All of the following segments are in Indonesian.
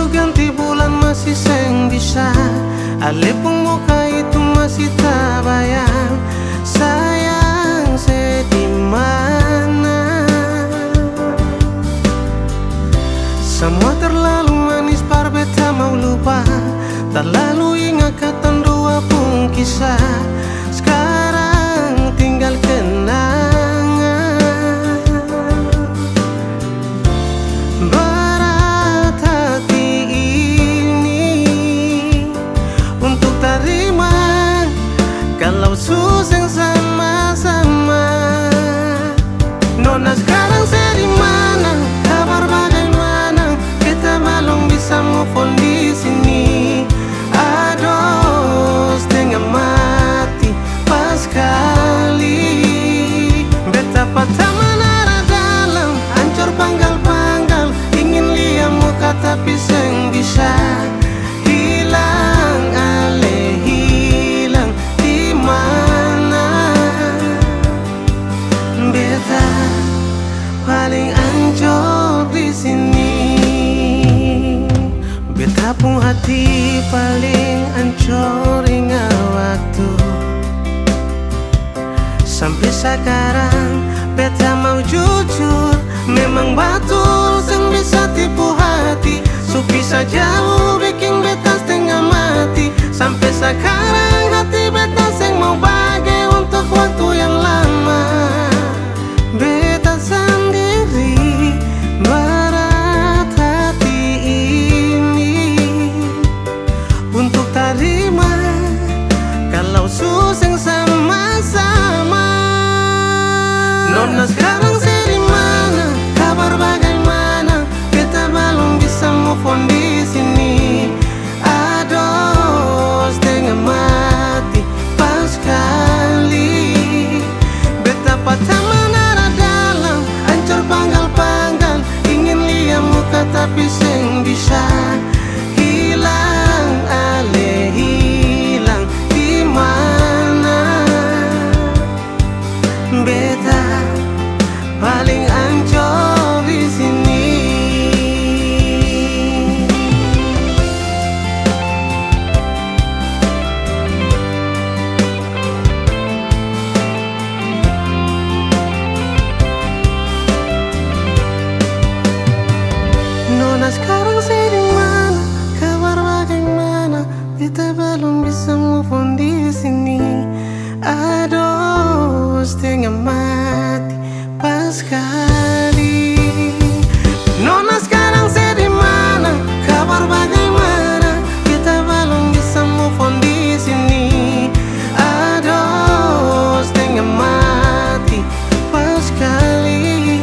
masuk ganti bulan masih seng bisa. Ale pun muka itu masih tak bayang. Sayang saya di mana? Semua terlalu manis par beta mau lupa. Terlalu ingat kata dua pun kisah. Sekarang tinggal kenangan. Berat hati ini untuk terima kalau susah sama-sama. Nona sekarang saya di mana? Kabar bagaimana? Kita belum bisa move on di sini. Aduh, setengah mati pas kali. Beta patah menara dalam, hancur panggal-panggal. Ingin lihat muka tapi seng bisa. Hilang ale hilang di mana? Beta paling hancur di sini. Beta pun hati paling hancur ingat waktu. Sampai sekarang beta mau jujur, memang betul seng bisa tipu hati. Supi jauh bikin beta setengah mati. Sampai sekarang hati beta seng mau bagai untuk waktu yang lama. Beta sendiri berat hati ini untuk terima kalau susah sama-sama. Nona sekarang saya di mana? Kabar bagaimana? Beta belum bisa move on di sini. Aduh, setengah mati pas kali. Beta patah menara dalam, hancur panggal-panggal. Ingin lihat muka tapi seng bisa. Hilang ale hilang di mana? Beta paling hancur di sini. Nona sekarang saya di mana? Kabar bagaimana? Kita belum bisa move on di sini. Aduh, setengah mati pas kali. Nona sekarang saya di mana? Kabar bagaimana? Kita belum bisa move on di sini. Aduh, setengah mati pas kali.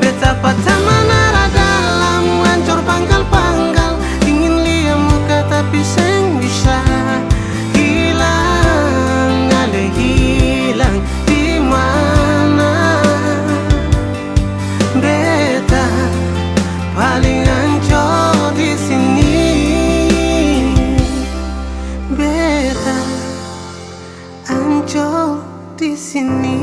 Beta patah menara dalam, hancur panggal-panggal. Ingin lihat muka tapi seng bisa. Hilang ale hilang di mana? Beta paling hancur di sini. Beta hancur di sini.